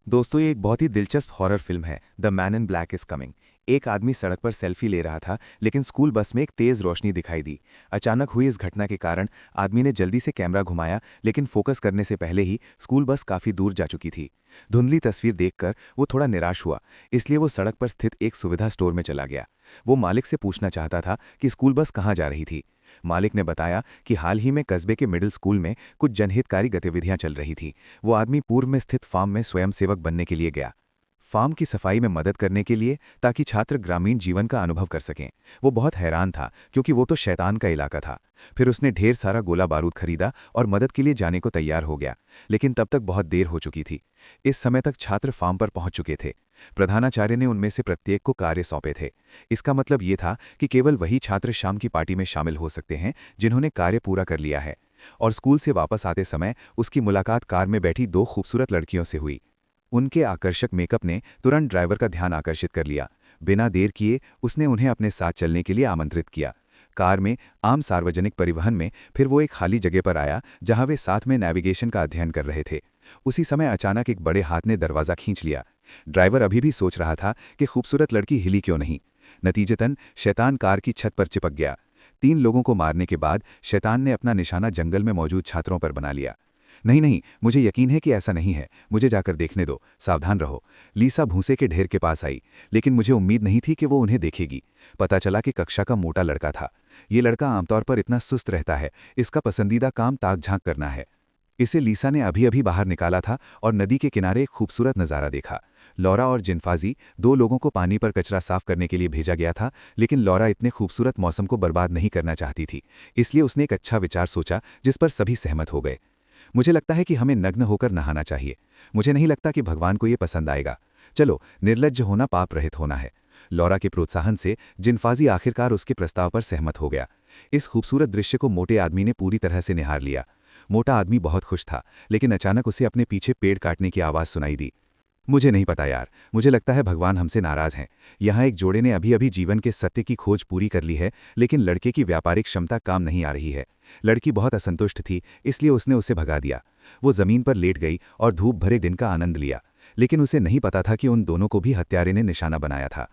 दोस्तों, ये एक बहुत ही दिलचस्प हॉरर फिल्म है the man in black is coming. एक आदमी सड़क पर सेल्फी ले रहा था, लेकिन स्कूल बस में एक तेज रोशनी दिखाई दी। अचानक हुई इस घटना के कारण आदमी ने जल्दी से कैमरा घुमाया, लेकिन फोकस करने से पहले ही स्कूल बस काफी दूर जा चुकी थी। धुंधली तस्वीर देखकर वो थोड़ा निराश हुआ, इसलिए वो सड़क पर स्थित एक सुविधा स्टोर में चला गया। वो मालिक से पूछना चाहता था कि स्कूल बस कहाँ जा रही थी। मालिक ने बताया कि हाल ही में कस्बे के मिडिल स्कूल में कुछ जनहितकारी गतिविधियां चल रही थी। वो आदमी पूर्व में स्थित फार्म में स्वयंसेवक बनने के लिए गया, फार्म की सफाई में मदद करने के लिए, ताकि छात्र ग्रामीण जीवन का अनुभव कर सकें। वो बहुत हैरान था, क्योंकि वो तो शैतान का इलाका था। फिर उसने ढेर सारा गोला बारूद खरीदा और मदद के लिए जाने को तैयार हो गया, लेकिन तब तक बहुत देर हो चुकी थी। इस समय तक छात्र फार्म पर पहुंच चुके थे। प्रधानाचार्य ने उनमें से प्रत्येक को कार्य सौंपे थे। इसका मतलब ये था कि केवल वही छात्र शाम की पार्टी में शामिल हो सकते हैं जिन्होंने कार्य पूरा कर लिया है। और स्कूल से वापस आते समय उसकी मुलाकात कार में बैठी दो खूबसूरत लड़कियों से हुई। उनके आकर्षक मेकअप ने तुरंत ड्राइवर का ध्यान आकर्षित कर लिया। बिना देर किए उसने उन्हें अपने साथ चलने के लिए आमंत्रित किया। कार में, आम सार्वजनिक परिवहन में, फिर वो एक खाली जगह पर आया जहां वे साथ में नेविगेशन का अध्ययन कर रहे थे। उसी समय अचानक एक बड़े हाथ ने दरवाज़ा खींच लिया। ड्राइवर अभी भी सोच रहा था कि खूबसूरत लड़की हिली क्यों नहीं। नतीजतन शैतान कार की छत पर चिपक गया। 3 लोगों को मारने के बाद शैतान ने अपना निशाना जंगल में मौजूद छात्रों पर बना लिया। नहीं नहीं, मुझे यकीन है कि ऐसा नहीं है, मुझे जाकर देखने दो, सावधान रहो। लीसा भूसे के ढेर के पास आई, लेकिन मुझे उम्मीद नहीं थी कि वो उन्हें देखेगी। पता चला कि कक्षा का मोटा लड़का था। ये लड़का आमतौर पर इतना सुस्त रहता है, इसका पसंदीदा काम ताक झांक करना है। इसे लीसा ने अभी अभी बाहर निकाला था और नदी के किनारे एक खूबसूरत नज़ारा देखा। लौरा और जिनफाजी, 2 लोगों को पानी पर कचरा साफ करने के लिए भेजा गया था, लेकिन लौरा इतने खूबसूरत मौसम को बर्बाद नहीं करना चाहती थी। इसलिए उसने एक अच्छा विचार सोचा, जिस पर सभी सहमत हो गए। मुझे लगता है कि हमें नग्न होकर नहाना चाहिए। मुझे नहीं लगता कि भगवान को ये पसंद आएगा। चलो, निर्लज्ज होना पाप रहित होना है। लौरा के प्रोत्साहन से जिनफाजी आखिरकार उसके प्रस्ताव पर सहमत हो गया। इस खूबसूरत दृश्य को मोटे आदमी ने पूरी तरह से निहार लिया। मोटा आदमी बहुत खुश था, लेकिन अचानक उसे अपने पीछे पेड़ काटने की आवाज़ सुनाई दी। मुझे नहीं पता यार, मुझे लगता है भगवान हमसे नाराज हैं। यहाँ एक जोड़े ने अभी अभी जीवन के सत्य की खोज पूरी कर ली है, लेकिन लड़के की व्यापारिक क्षमता काम नहीं आ रही है। लड़की बहुत असंतुष्ट थी, इसलिए उसने उसे भगा दिया। वो जमीन पर लेट गई और धूप भरे दिन का आनंद लिया, लेकिन उसे नहीं पता था कि उन दोनों को भी हत्यारे ने निशाना बनाया था।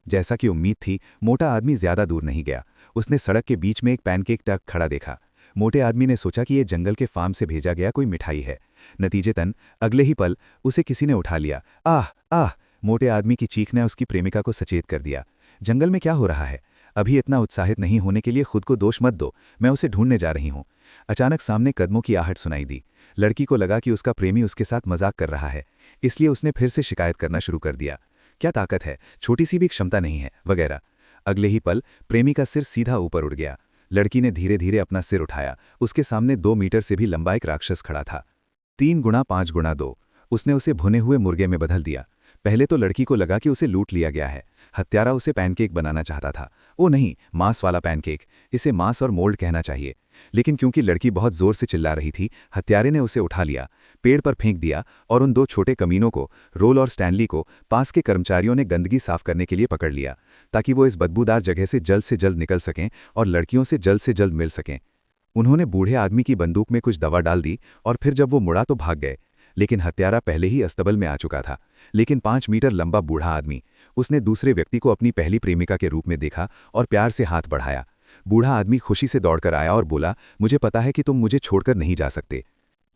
जैसा कि उम्मीद थी, मोटा आदमी ज्यादा दूर नहीं गया। उसने सड़क के बीच में एक पैनकेक ट्रक खड़ा देखा। मोटे आदमी ने सोचा कि यह जंगल के फार्म से भेजा गया कोई मिठाई है। नतीजतन अगले ही पल उसे किसी ने उठा लिया। आह आह! मोटे आदमी की चीख ने उसकी प्रेमिका को सचेत कर दिया। जंगल में क्या हो रहा है? अभी इतना उत्साहित नहीं होने के लिए खुद को दोष मत दो, मैं उसे ढूंढने जा रही हूँ। अचानक सामने कदमों की आहट सुनाई दी। लड़की को लगा कि उसका प्रेमी उसके साथ मजाक कर रहा है, इसलिए उसने फिर से शिकायत करना शुरू कर दिया। क्या ताकत है, छोटी सी भी क्षमता नहीं है, वगैरह। अगले ही पल प्रेमी का सिर सीधा ऊपर उठ गया। लड़की ने धीरे धीरे अपना सिर उठाया। उसके सामने 2 मीटर से भी लंबा एक राक्षस खड़ा था। 3 गुणा 5 गुणा 2। उसने उसे भुने हुए मुर्गे में बदल दिया। पहले तो लड़की को लगा कि उसे लूट लिया गया है। हत्यारा उसे पैनकेक बनाना चाहता था। ओ नहीं, मांस वाला पैनकेक, इसे मांस और मोल्ड कहना चाहिए। लेकिन क्योंकि लड़की बहुत जोर से चिल्ला रही थी, हत्यारे ने उसे उठा लिया, पेड़ पर फेंक दिया और उन 2 छोटे कमीनों को, रोल और स्टैनली को, पास के कर्मचारियों ने गंदगी साफ करने के लिए पकड़ लिया, ताकि वो इस बदबूदार जगह से जल्द निकल सकें और लड़कियों से जल्द मिल सकें। उन्होंने बूढ़े आदमी की बंदूक में कुछ दवा डाल दी और फिर जब वो मुड़ा तो भाग गए। लेकिन हत्यारा पहले ही अस्तबल में आ चुका था। लेकिन 5 मीटर लंबा बूढ़ा आदमी, उसने दूसरे व्यक्ति को अपनी पहली प्रेमिका के रूप में देखा और प्यार से हाथ बढ़ाया। बूढ़ा आदमी खुशी से दौड़कर आया और बोला, मुझे पता है कि तुम मुझे छोड़कर नहीं जा सकते।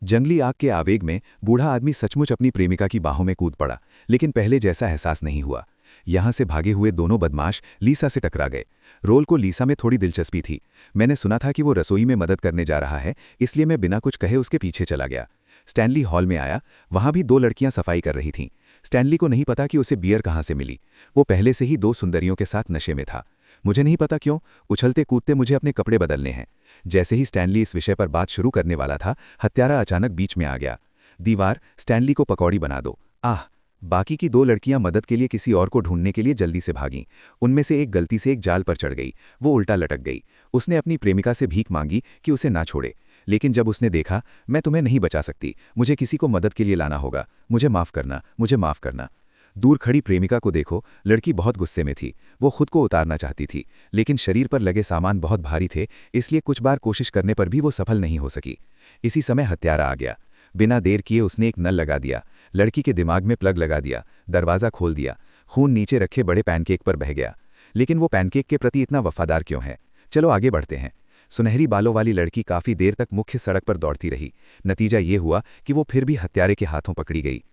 जंगली आग के आवेग में बूढ़ा आदमी सचमुच अपनी प्रेमिका की बाहों में कूद पड़ा, लेकिन पहले जैसा एहसास नहीं हुआ। यहां से भागे हुए दोनों बदमाश लीसा से टकरा गए। रोल को लीसा में थोड़ी दिलचस्पी थी। मैंने सुना था कि वो रसोई में मदद करने जा रहा है, इसलिए मैं बिना कुछ कहे उसके पीछे चला गया। स्टैनली हॉल में आया। वहां भी 2 लड़कियां सफाई कर रही थीं। स्टैनली को नहीं पता कि उसे बियर कहां से मिली। वो पहले से ही 2 सुंदरियों के साथ नशे में था। मुझे नहीं पता क्यों, उछलते कूदते मुझे अपने कपड़े बदलने हैं। जैसे ही स्टैनली इस विषय पर बात शुरू करने वाला था, हत्यारा अचानक बीच में आ गया। दीवार, स्टैनली को पकौड़ी बना दो। आह! बाकी की 2 लड़कियां मदद के लिए किसी और को ढूंढने के लिए जल्दी से भागीं। उनमें से एक गलती से एक जाल पर चढ़ गई। वो उल्टा लटक गई। उसने अपनी प्रेमिका से भीख मांगी कि उसे ना छोड़े, लेकिन जब उसने देखा, मैं तुम्हें नहीं बचा सकती, मुझे किसी को मदद के लिए लाना होगा, मुझे माफ़ करना, मुझे माफ़ करना। दूर खड़ी प्रेमिका को देखो, लड़की बहुत गुस्से में थी। वो खुद को उतारना चाहती थी, लेकिन शरीर पर लगे सामान बहुत भारी थे, इसलिए कुछ बार कोशिश करने पर भी वो सफल नहीं हो सकी। इसी समय हत्यारा आ गया। बिना देर किए उसने एक नल लगा दिया। लड़की के दिमाग में प्लग लगा दिया, दरवाज़ा खोल दिया, खून नीचे रखे बड़े पैनकेक पर बह गया। लेकिन वो पैनकेक के प्रति इतना वफादार क्यों है? चलो आगे बढ़ते हैं। सुनहरी बालों वाली लड़की काफ़ी देर तक मुख्य सड़क पर दौड़ती रही। नतीजा ये हुआ कि वो फिर भी हत्यारे के हाथों पकड़ी गई।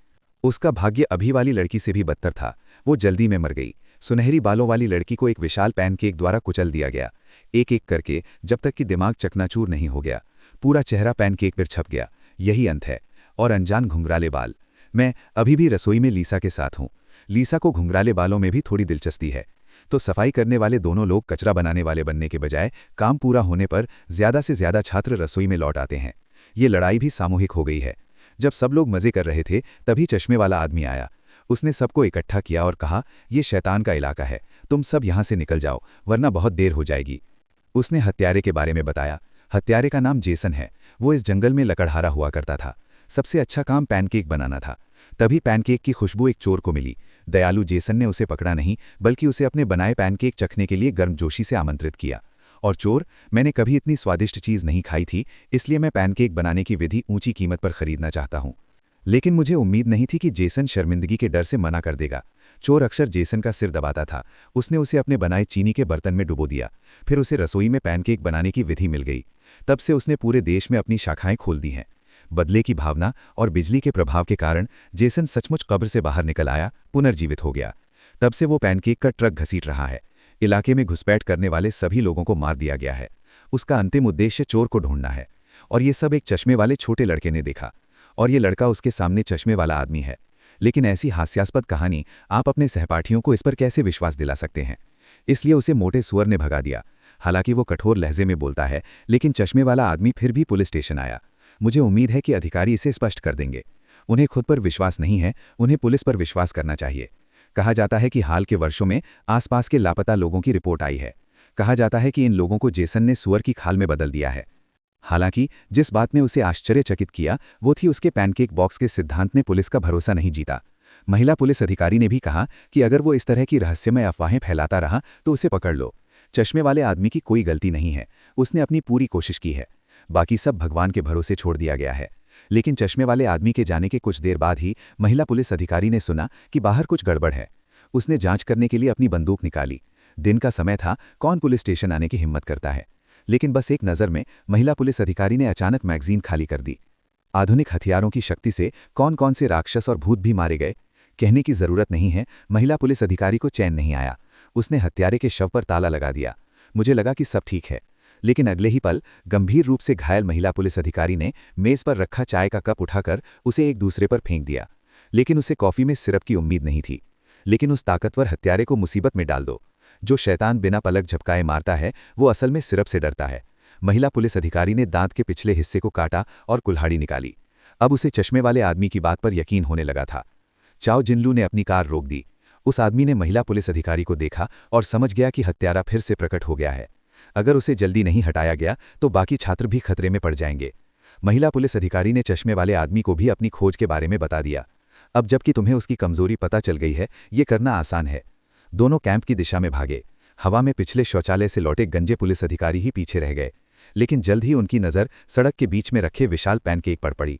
उसका भाग्य अभी वाली लड़की से भी बदतर था। वो जल्दी में मर गई। सुनहरी बालों वाली लड़की को एक विशाल पैनकेक द्वारा कुचल दिया गया, एक एक करके, जब तक कि दिमाग चकनाचूर नहीं हो गया। पूरा चेहरा पैनकेक पर छप गया। यही अंत है। और अनजान घुंघराले बाल। मैं अभी भी रसोई में लीसा के साथ हूँ। लीसा को घुंघराले बालों में भी थोड़ी दिलचस्पी है। तो सफाई करने वाले दोनों लोग कचरा बनाने वाले बनने के बजाय काम पूरा होने पर ज़्यादा से ज़्यादा छात्र रसोई में लौट आते हैं। ये लड़ाई भी सामूहिक हो गई है। जब सब लोग मज़े कर रहे थे तभी चश्मे वाला आदमी आया। उसने सबको इकट्ठा किया और कहा, ये शैतान का इलाका है, तुम सब यहाँ से निकल जाओ वरना बहुत देर हो जाएगी। उसने हत्यारे के बारे में बताया। हत्यारे का नाम जेसन है। वो इस जंगल में लकड़हारा हुआ करता था। सबसे अच्छा काम पैनकेक बनाना था। तभी पैनकेक की खुशबू एक चोर को मिली। दयालु जेसन ने उसे पकड़ा नहीं बल्कि उसे अपने बनाए पैनकेक चखने के लिए गर्मजोशी से आमंत्रित किया। और चोर, मैंने कभी इतनी स्वादिष्ट चीज़ नहीं खाई थी, इसलिए मैं पैनकेक बनाने की विधि ऊंची कीमत पर खरीदना चाहता हूँ। लेकिन मुझे उम्मीद नहीं थी कि जेसन शर्मिंदगी के डर से मना कर देगा। चोर अक्सर जेसन का सिर दबाता था। उसने उसे अपने बनाए चीनी के बर्तन में डुबो दिया। फिर उसे रसोई में पैनकेक बनाने की विधि मिल गई। तब से उसने पूरे देश में अपनी शाखाएं खोल दी हैं। बदले की भावना और बिजली के प्रभाव के कारण जेसन सचमुच कब्र से बाहर निकल आया, पुनर्जीवित हो गया। तब से वो पैनकेक का ट्रक घसीट रहा है। इलाके में घुसपैठ करने वाले सभी लोगों को मार दिया गया है। उसका अंतिम उद्देश्य चोर को ढूंढना है। और ये सब एक चश्मे वाले छोटे लड़के ने देखा। और ये लड़का उसके सामने चश्मे वाला आदमी है। लेकिन ऐसी हास्यास्पद कहानी आप अपने सहपाठियों को इस पर कैसे विश्वास दिला सकते हैं? इसलिए उसे मोटे सुअर ने भगा दिया। हालांकि वो कठोर लहजे में बोलता है, लेकिन चश्मे वाला आदमी फिर भी पुलिस स्टेशन आया। मुझे उम्मीद है कि अधिकारी इसे स्पष्ट कर देंगे। उन्हें खुद पर विश्वास नहीं है, उन्हें पुलिस पर विश्वास करना चाहिए। कहा जाता है कि हाल के वर्षों में आसपास के लापता लोगों की रिपोर्ट आई है। कहा जाता है कि इन लोगों को जेसन ने सुअर की खाल में बदल दिया है। हालांकि जिस बात ने उसे आश्चर्यचकित किया वो थी उसके पैनकेक बॉक्स के सिद्धांत ने पुलिस का भरोसा नहीं जीता। महिला पुलिस अधिकारी ने भी कहा कि अगर वो इस तरह की रहस्यमय अफवाहें फैलाता रहा तो उसे पकड़ लो। चश्मे वाले आदमी की कोई गलती नहीं है, उसने अपनी पूरी कोशिश की है। बाकी सब भगवान के भरोसे छोड़ दिया गया है। लेकिन चश्मे वाले आदमी के जाने के कुछ देर बाद ही महिला पुलिस अधिकारी ने सुना कि बाहर कुछ गड़बड़ है। उसने जांच करने के लिए अपनी बंदूक निकाली। दिन का समय था, कौन पुलिस स्टेशन आने की हिम्मत करता है? लेकिन बस एक नज़र में महिला पुलिस अधिकारी ने अचानक मैगजीन खाली कर दी। आधुनिक हथियारों की शक्ति से कौन कौन से राक्षस और भूत भी मारे गए, कहने की जरूरत नहीं है। महिला पुलिस अधिकारी को चैन नहीं आया। उसने हत्यारे के शव पर ताला लगा दिया। मुझे लगा कि सब ठीक है, लेकिन अगले ही पल गंभीर रूप से घायल महिला पुलिस अधिकारी ने मेज पर रखा चाय का कप उठाकर उसे एक दूसरे पर फेंक दिया। लेकिन उसे कॉफी में सिरप की उम्मीद नहीं थी। लेकिन उस ताकतवर हत्यारे को मुसीबत में डाल दो। जो शैतान बिना पलक झपकाए मारता है वो असल में सिरप से डरता है। महिला पुलिस अधिकारी ने दांत के पिछले हिस्से को काटा और कुल्हाड़ी निकाली। अब उसे चश्मे वाले आदमी की बात पर यकीन होने लगा था। चाओ जिनलू ने अपनी कार रोक दी। उस आदमी ने महिला पुलिस अधिकारी को देखा और समझ गया कि हत्यारा फिर से प्रकट हो गया है। अगर उसे जल्दी नहीं हटाया गया तो बाकी छात्र भी खतरे में पड़ जाएंगे। महिला पुलिस अधिकारी ने चश्मे वाले आदमी को भी अपनी खोज के बारे में बता दिया। अब जबकि तुम्हें उसकी कमजोरी पता चल गई है, ये करना आसान है। दोनों कैंप की दिशा में भागे। हवा में पिछले शौचालय से लौटे गंजे पुलिस अधिकारी ही पीछे रह गए। लेकिन जल्द ही उनकी नज़र सड़क के बीच में रखे विशाल पैनकेक पर पड़ी।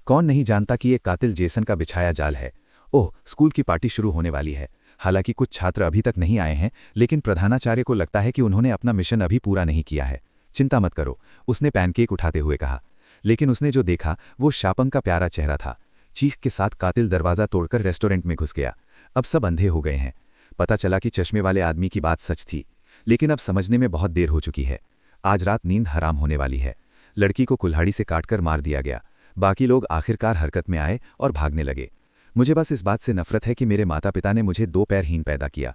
कौन नहीं जानता कि ये कातिल जेसन का बिछाया जाल है। ओह, स्कूल की पार्टी शुरू होने वाली है। हालांकि कुछ छात्र अभी तक नहीं आए हैं, लेकिन प्रधानाचार्य को लगता है कि उन्होंने अपना मिशन अभी पूरा नहीं किया है। चिंता मत करो, उसने पैनकेक उठाते हुए कहा। लेकिन उसने जो देखा वो शापंग का प्यारा चेहरा था। चीख के साथ कातिल दरवाज़ा तोड़कर रेस्टोरेंट में घुस गया। अब सब अंधे हो गए हैं। पता चला कि चश्मे वाले आदमी की बात सच थी, लेकिन अब समझने में बहुत देर हो चुकी है। आज रात नींद हराम होने वाली है। लड़की को कुल्हाड़ी से काटकर मार दिया गया। बाकी लोग आखिरकार हरकत में आए और भागने लगे। मुझे बस इस बात से नफरत है कि मेरे माता पिता ने मुझे दो पैरहीन पैदा किया।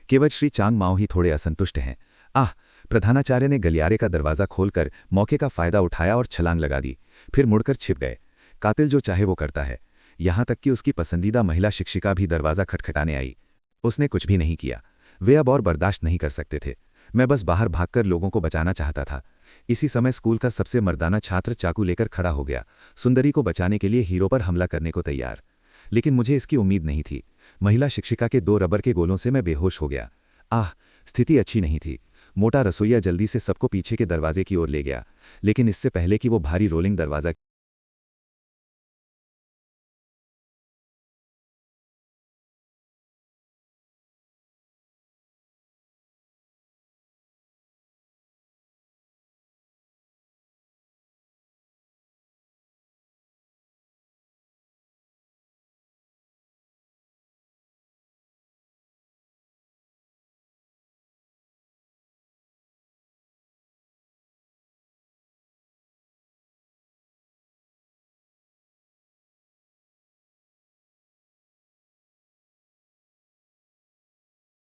केवल श्री चांग माओ ही थोड़े असंतुष्ट हैं। प्रधानाचार्य ने गलियारे का दरवाज़ा खोलकर मौके का फायदा उठाया और छलांग लगा दी। फिर मुड़कर छिप गए। कातिल जो चाहे वो करता है। यहाँ तक कि उसकी पसंदीदा महिला शिक्षिका भी दरवाज़ा खटखटाने आई। उसने कुछ भी नहीं किया। वे अब और बर्दाश्त नहीं कर सकते थे। मैं बस बाहर भागकर लोगों को बचाना चाहता था। इसी समय स्कूल का सबसे मर्दाना छात्र चाकू लेकर खड़ा हो गया, सुंदरी को बचाने के लिए हीरो पर हमला करने को तैयार। लेकिन मुझे इसकी उम्मीद नहीं थी। महिला शिक्षिका के 2 रबर के गोलों से मैं बेहोश हो गया। स्थिति अच्छी नहीं थी। मोटा रसोइया जल्दी से सबको पीछे के दरवाजे की ओर ले गया, लेकिन इससे पहले कि वो भारी रोलिंग दरवाज़ा